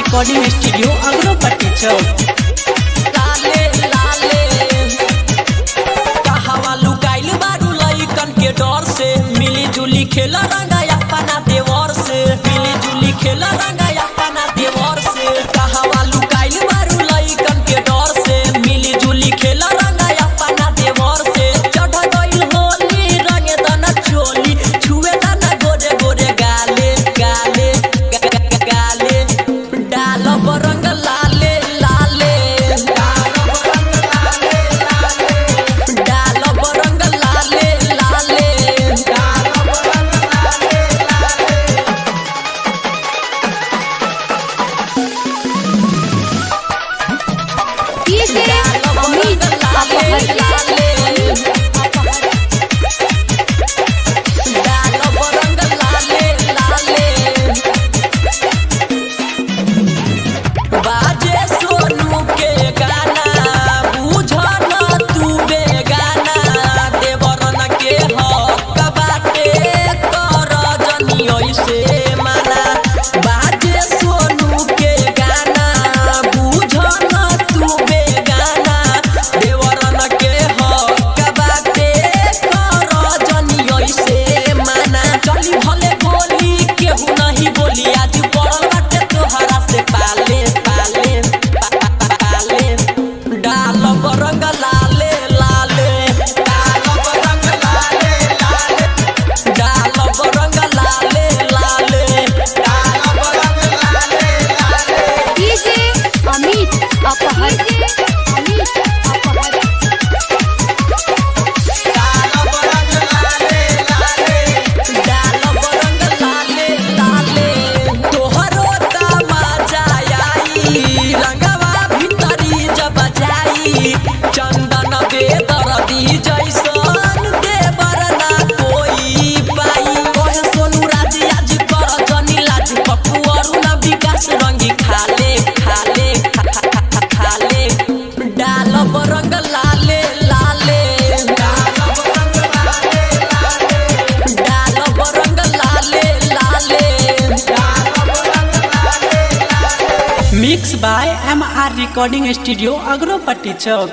Recording studio Agropatti चौक। लाले लाले कहवा लुकाइल बारू लइकन के डर से, मिली जुली खेला रंगा अपना देवर से, मिली जुली खेला रंगा अपना देवर से। कहवा लुकाइल बारू लइकन के डर से, मिली जुली खेला रंगा अपना देवर से। चढ़ गइल होली रंगे दाना चोली, छुए दाना गोरे गोरे गाले गाले गाले। डालब रंग लाले लाले, डालब रंग लाले लाले। बाजे सोनू के गाना बुझ न तू बेगाना, देवरन के हक बाटे कर जनी ऐसे माना। बाजे सोनू के गाना बुझ न तू बेगाना, देवरन के हक बाटे कर जनी ऐसे माना। चली भले बोली केहू नहीं बोली, आज पड़ल बाटे तोहरा से पाले पाले पाले। डालब रंग लाले लाले, डालब रंग लाले लाले, डालब रंग लाले लाले, डालब रंग लाले लाले। डीजे अमित अपहर, अमित अपहर। डालब रंग लाले लाले, डालब रंग लाले लाले। तोहरो तमाचा आई रंगवा भीतरी जब जाई, चंदन बेदर्दी जैसन देवर ना कोई पाई। कहे सोनू राज आज कर जनी लाज, पप्पू अरुण विकास रंगी खाले खाले खाले। डालब रंग लाले लाले, डालब रंग लाले लाले, डालब रंग लाले लाले, डालब रंग लाले लाले। Mix by MR recording studio Agropatti Chowk.